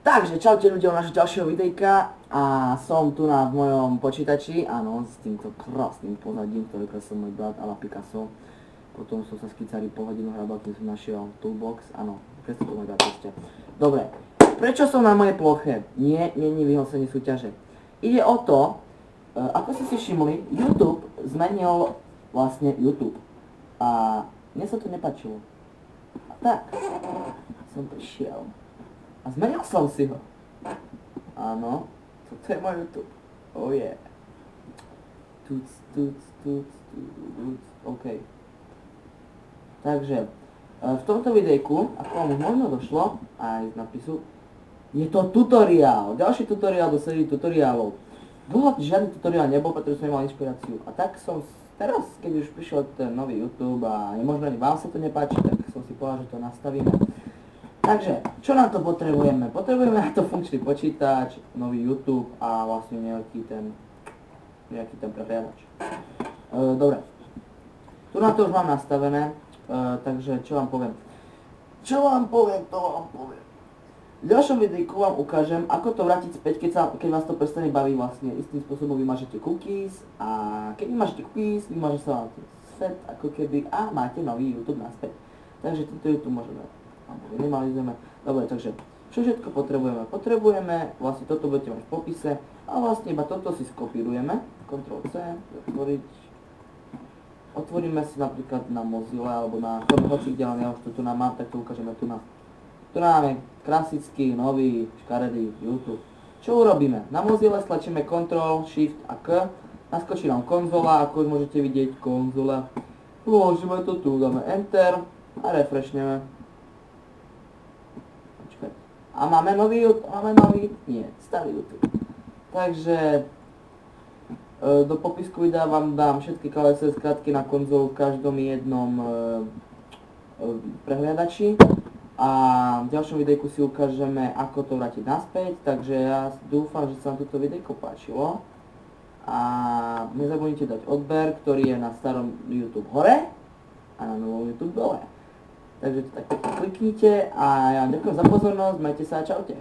Takže čaute ľudia u našho ďalšieho videjka a som tu v mojom počítači, áno, s týmto krásnym pozadím, ktoré kreslil môj brat Ala Picasso. Potom som sa s Kicári po hodinu hľadal, keď som našiel toolbox, áno, kreslil to môj brat ešte. Dobre, prečo som na mojej ploche? Nie, není vyhlásenie súťaže. Ide o to, ako ste si všimli, YouTube zmenil vlastne YouTube. A mne sa to nepáčilo. A tak som prišiel. A zmenil som si ho. Áno, toto je môj YouTube. Oh yeah. Tuc, OK. Takže, v tomto videjku, ako vám už možno došlo, aj z napisu, je to tutoriál. Ďalší tutoriál do série tutoriálov. Dlho žiadny tutoriál nebol, pretože som nemal inšpiráciu. A tak som teraz, keď už prišiel ten nový YouTube a možno ani vám sa to nepáči, tak som si povedal, že to nastavíme. Takže, čo na to potrebujeme? Potrebujeme na to funkčný počítač, nový YouTube a vlastne nejaký ten prehliadač. Dobre. Tu na to už mám nastavené, takže čo vám poviem? To vám poviem. V ďalšom videjku vám ukážem, ako to vrátiť späť, keď vás to prestane baviť vlastne. Istým spôsobom vymažete cookies a keď vymažete cookies, vymaže sa vám ten svet ako keby a máte nový YouTube naspäť. Takže tento YouTube môžeme minimalizujeme. Dobre, takže čo všetko potrebujeme? Potrebujeme, vlastne toto budete mať v popise a vlastne iba toto si skopírujeme. Ctrl C, otvoriť. Otvoríme si napríklad na Mozilla alebo na hoci kde, ale ja už to tu mám, tak to ukážeme tu na. Tu máme klasický, nový, škaredý YouTube. Čo urobíme? Na Mozilla stlačíme Ctrl, Shift a K. Naskočí nám konzola, ako už môžete vidieť, konzola. Vložíme to tu, dáme Enter a refreshneme. A máme nový, nie, starý YouTube. Takže do popisku videa vám dám všetky klávesové skratky na konzolu v každom jednom prehliadači. A v ďalšom videjku si ukážeme, ako to vrátiť naspäť. Takže ja dúfam, že sa vám toto videjko páčilo. A nezabudnite dať odber, ktorý je na starom YouTube hore a na novom YouTube dole. Takže to tak pekne kliknite a ja vám ďakujem za pozornosť, majte sa a čaute.